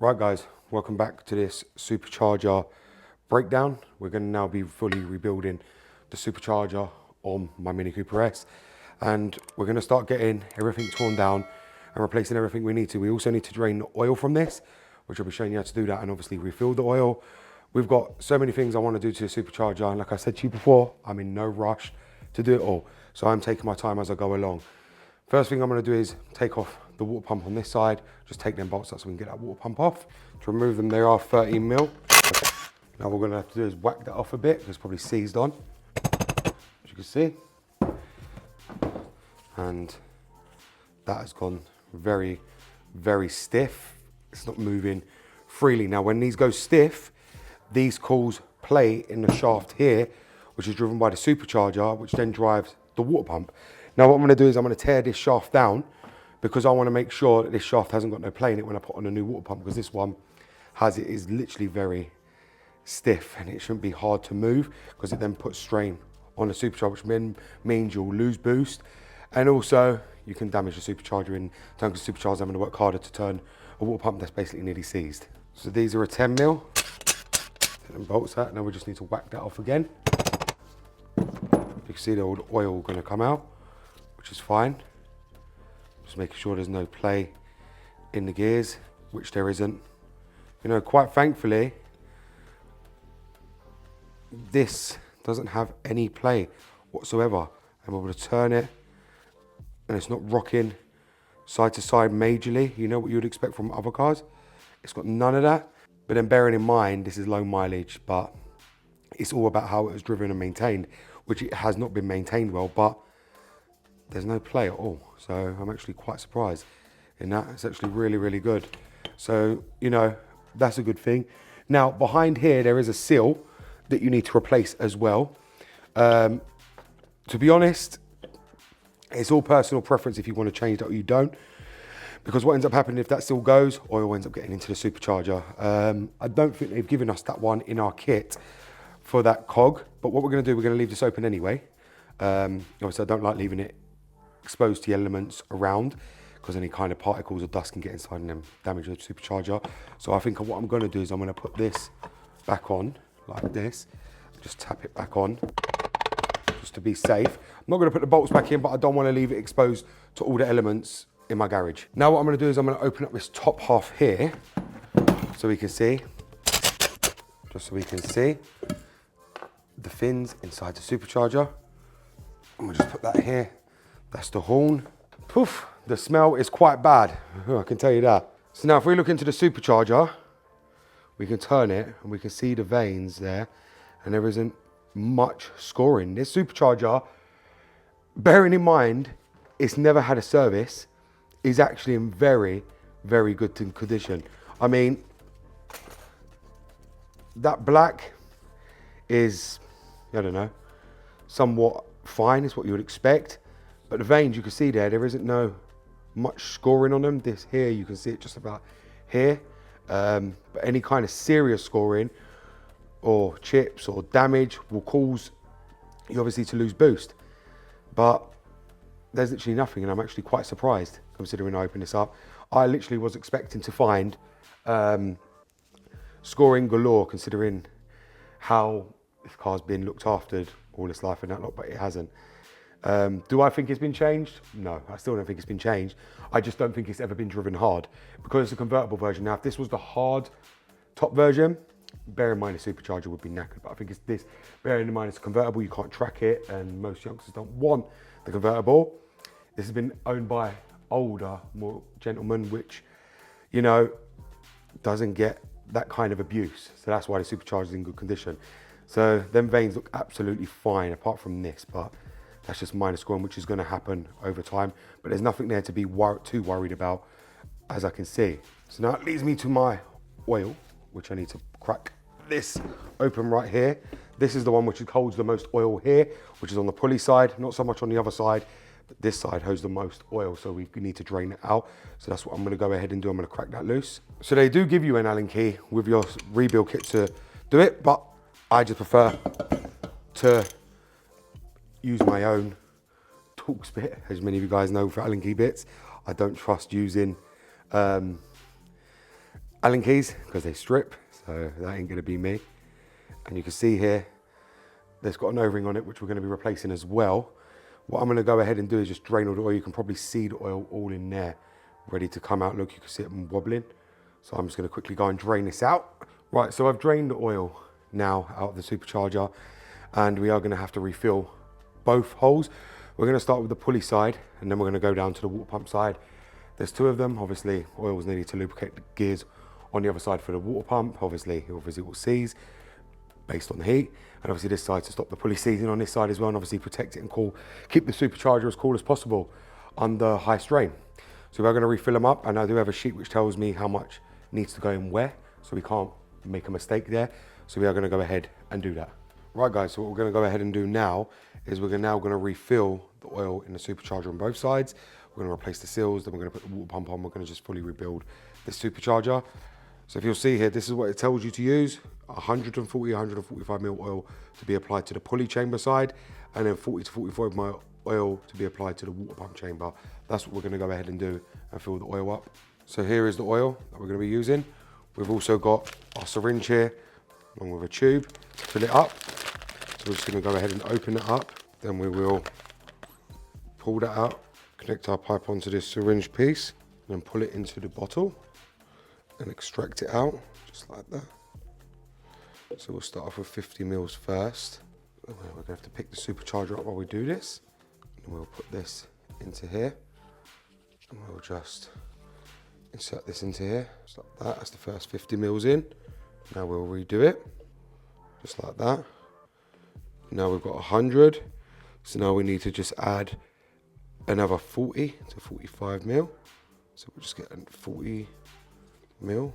Right guys, welcome back to this supercharger breakdown. We're going to now be fully rebuilding the supercharger on my Mini Cooper S, and we're going to start getting everything torn down and replacing everything we need to. We also need to drain the oil from this, which I'll be showing you how to do that, and obviously refill the oil. We've got so many things I want to do to the supercharger, and like I said to you before, I'm in no rush to do it all, so I'm taking my time as I go along. First thing I'm going to do is take off the water pump on this side, just take them bolts out so we can get that water pump off. To remove them, they are 13 mil. Now what we're going to have to do is whack that off a bit, because it's probably seized on, as you can see. And that has gone very, very stiff. It's not moving freely. Now when these go stiff, these cause play in the shaft here, which is driven by the supercharger, which then drives the water pump. Now what I'm going to do is I'm going to tear this shaft down, because I want to make sure that this shaft hasn't got no play in it when I put on a new water pump, because this one has it is literally very stiff, and it shouldn't be hard to move, because it then puts strain on the supercharger, which means you'll lose boost, and also you can damage the supercharger in terms of the supercharger having to work harder to turn a water pump that's basically nearly seized. So these are a 10 mil. Take them bolts out. Now we just need to whack that off again. You can see the old oil going to come out, which is fine. Just making sure there's no play in the gears, which there isn't. You know, quite thankfully, this doesn't have any play whatsoever. I'm able to turn it, and it's not rocking side to side majorly. You know what you would expect from other cars. It's got none of that. But then bearing in mind, this is low mileage, but it's all about how it was driven and maintained, which it has not been maintained well, but there's no play at all. So I'm actually quite surprised in that. It's actually really, really good. So, you know, that's a good thing. Now, behind here, there is a seal that you need to replace as well. To be honest, it's all personal preference if you want to change that or you don't. Because what ends up happening if that seal goes, oil ends up getting into the supercharger. I don't think they've given us that one in our kit for that cog. But what we're going to do, we're going to leave this open anyway. Obviously, I don't like leaving it exposed to the elements around, because any kind of particles or dust can get inside and then damage the supercharger. So I think what I'm going to do is I'm going to put this back on like this, just tap it back on just to be safe. I'm not going to put the bolts back in, but I don't want to leave it exposed to all the elements in my garage. Now what I'm going to do is I'm going to open up this top half here so we can see, just so we can see the fins inside the supercharger. I'm going to just put that here. That's the horn. Poof, the smell is quite bad, I can tell you that. So now if we look into the supercharger, we can turn it and we can see the veins there, and there isn't much scoring. This supercharger, bearing in mind it's never had a service, is actually in very, very good condition. I mean, that black is, I don't know, somewhat fine, is what you would expect. But the veins, you can see there isn't no much scoring on them. This here, you can see it just about here. But any kind of serious scoring or chips or damage will cause you obviously to lose boost. But there's literally nothing, and I'm actually quite surprised considering I opened this up. I literally was expecting to find scoring galore, considering how this car's been looked after all its life and that lot, but it hasn't. Do I think it's been changed? No, I still don't think it's been changed. I just don't think it's ever been driven hard, because it's a convertible version. Now, if this was the hard top version, bear in mind the supercharger would be knackered, but I think it's this, bearing in mind it's a convertible, you can't track it, and most youngsters don't want the convertible. This has been owned by older, more gentlemen, which, you know, doesn't get that kind of abuse. So that's why the supercharger is in good condition. So them veins look absolutely fine, apart from this, but that's just minor scoring, which is going to happen over time. But there's nothing there to be too worried about, as I can see. So now it leads me to my oil, which I need to crack this open right here. This is the one which holds the most oil here, which is on the pulley side, not so much on the other side, but this side holds the most oil, so we need to drain it out. So that's what I'm going to go ahead and do. I'm going to crack that loose. So they do give you an Allen key with your rebuild kit to do it, but I just prefer to use my own Torx bit, as many of you guys know, for Allen key bits. I don't trust using Allen Allen keys because they strip, so that ain't gonna be me. And you can see here, there's got an O-ring on it, which we're gonna be replacing as well. What I'm gonna go ahead and do is just drain all the oil. You can probably see the oil all in there, ready to come out. Look, you can see it wobbling. So I'm just gonna quickly go and drain this out. Right, so I've drained the oil now out of the supercharger, and we are gonna have to refill both holes. We're gonna start with the pulley side, and then we're gonna go down to the water pump side. There's two of them. Obviously, oil was needed to lubricate the gears on the other side for the water pump. Obviously, it will visible seize based on the heat. And obviously this side to stop the pulley seizing on this side as well, and obviously protect it and keep the supercharger as cool as possible under high strain. So we're gonna refill them up, and I do have a sheet which tells me how much needs to go in where, so we can't make a mistake there. So we are gonna go ahead and do that. Right guys, so what we're gonna go ahead and do now is we're now gonna refill the oil in the supercharger on both sides. We're gonna replace the seals, then we're gonna put the water pump on. We're gonna just fully rebuild this supercharger. So if you'll see here, this is what it tells you to use. 140, 145 ml oil to be applied to the pulley chamber side, and then 40 to 45 ml oil to be applied to the water pump chamber. That's what we're gonna go ahead and do and fill the oil up. So here is the oil that we're gonna be using. We've also got our syringe here, along with a tube to fill it up. So we're just gonna go ahead and open it up. Then we will pull that out, connect our pipe onto this syringe piece, and then pull it into the bottle and extract it out, just like that. So we'll start off with 50 mils first. We're gonna have to pick the supercharger up while we do this. And we'll put this into here. And we'll just insert this into here, just like that. That's the first 50 mils in. Now we'll redo it, just like that. Now we've got 100. So now we need to just add another 40 to 45 mil. So we'll just get 40 mil.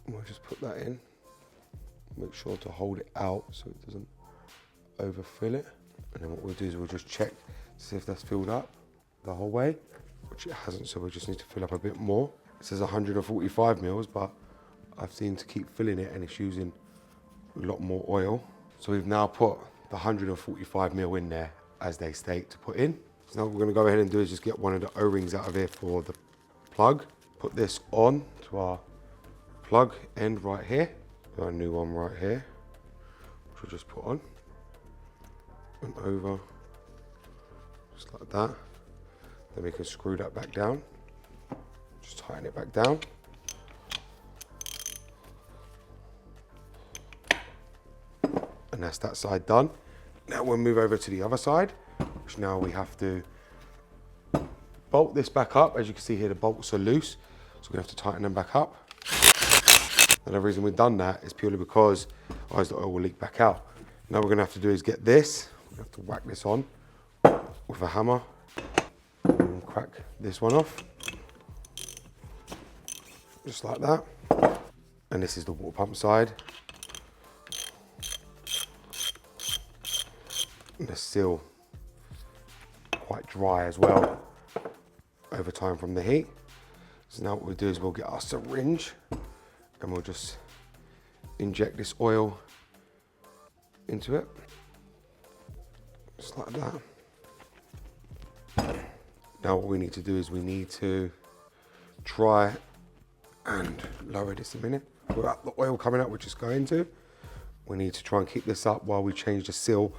And we'll just put that in. Make sure to hold it out so it doesn't overfill it. And then what we'll do is we'll just check to see if that's filled up the whole way, which it hasn't, so we just need to fill up a bit more. It says 145 mils, but I've seen to keep filling it and it's using a lot more oil. So we've now put the 145 mil in there as they state to put in. So now what we're gonna go ahead and do is just get one of the O-rings out of here for the plug. Put this on to our plug end right here. Got a new one right here, which we'll just put on and over, just like that. Then we can screw that back down, just tighten it back down. And that's that side done. Now we'll move over to the other side, which now we have to bolt this back up. As you can see here, the bolts are loose, so we have to tighten them back up. And the reason we've done that is purely because otherwise the oil will leak back out. Now what we're gonna have to do is get this, we have to whack this on with a hammer and crack this one off, just like that. And this is the water pump side. And they're still quite dry as well over time from the heat. So now what we'll do is we'll get our syringe and we'll just inject this oil into it, just like that. Now what we need to do is we need to try and lower this a minute. Without the oil coming out, which is going to, we need to try and keep this up while we change the seal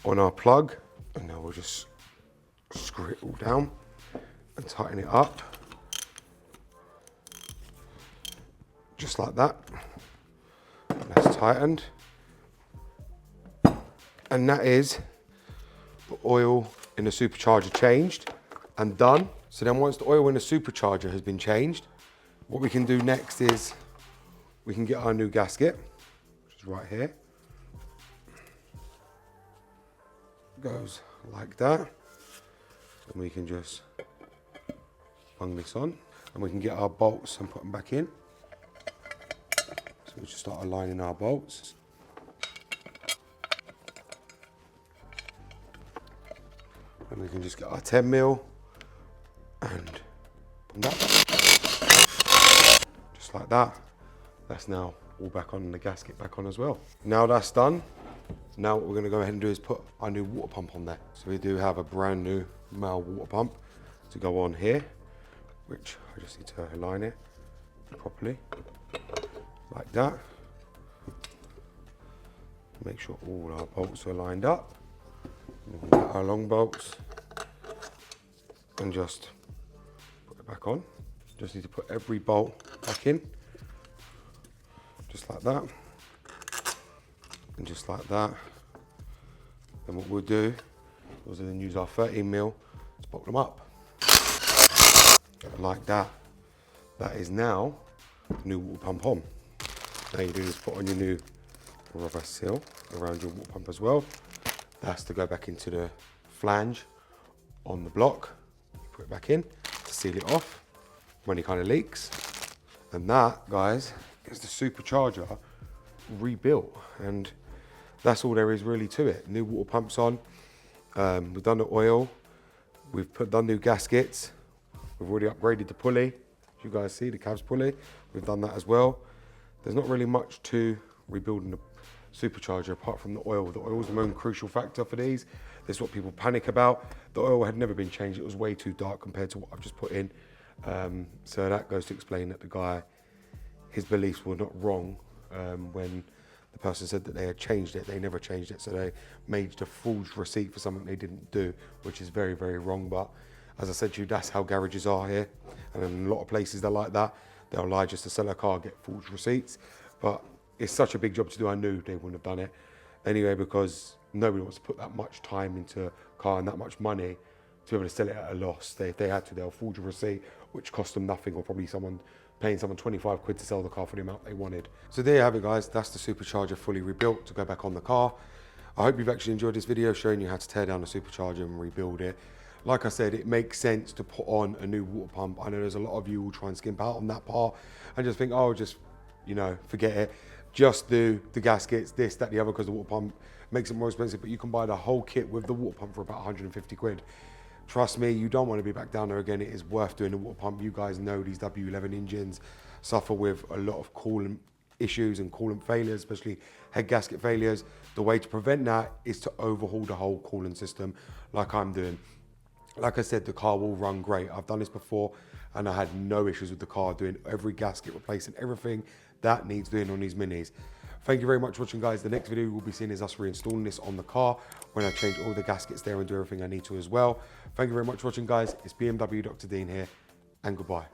on our plug. And now we'll just screw it all down and tighten it up. Just like that. That's tightened. And that is the oil in the supercharger changed and done. So then once the oil in the supercharger has been changed, what we can do next is we can get our new gasket, which is right here. Goes like that. And we can just bung this on and we can get our bolts and put them back in. So we'll just start aligning our bolts. And we can just get our 10 mil and that. Just like that. That's now all back on and the gasket back on as well. Now that's done, now what we're going to go ahead and do is put our new water pump on there. So we do have a brand new male water pump to go on here, which I just need to align it properly. that. Make sure all our bolts are lined up. We can get our long bolts and just put it back on. Just need to put every bolt back in, just like that, and just like that. Then what we'll do is then use our 13mm to bolt them up, like that. That is now the new water pump on. Now you do is put on your new rubber seal around your water pump as well. That's to go back into the flange on the block. You put it back in to seal it off when it kind of leaks. And that, guys, is the supercharger rebuilt. And that's all there is really to it. New water pumps on. We've done the oil. We've done new gaskets. We've already upgraded the pulley. As you guys see, the cab's pulley. We've done that as well. There's not really much to rebuilding the supercharger apart from the oil. The oil is the most crucial factor for these. This is what people panic about. The oil had never been changed. It was way too dark compared to what I've just put in. So that goes to explain that the guy, his beliefs were not wrong when the person said that they had changed it. They never changed it. So they made a forged receipt for something they didn't do, which is very, very wrong. But as I said to you, that's how garages are here. And in a lot of places they're like that. They'll lie just to sell a car, get forged receipts. But it's such a big job to do. I knew they wouldn't have done it anyway, because nobody wants to put that much time into a car and that much money to be able to sell it at a loss. If they had to, they'll forge a receipt, which cost them nothing, or probably paying someone 25 quid to sell the car for the amount they wanted. So there you have it, guys. That's the supercharger fully rebuilt to go back on the car. I hope you've actually enjoyed this video showing you how to tear down the supercharger and rebuild it. Like I said, it makes sense to put on a new water pump. I know there's a lot of you who will try and skimp out on that part and just think, oh, just, you know, forget it. Just do the gaskets, this, that, the other, because the water pump makes it more expensive. But you can buy the whole kit with the water pump for about 150 quid. Trust me, you don't want to be back down there again. It is worth doing the water pump. You guys know these W11 engines suffer with a lot of coolant issues and coolant failures, especially head gasket failures. The way to prevent that is to overhaul the whole coolant system like I'm doing. Like I said, the car will run great. I've done this before and I had no issues with the car, doing every gasket, replacing everything that needs doing on these minis. Thank you very much for watching, guys. The next video we'll be seeing is us reinstalling this on the car when I change all the gaskets there and do everything I need to as well. Thank you very much for watching, guys. It's BMW Dr. Dean here, and goodbye.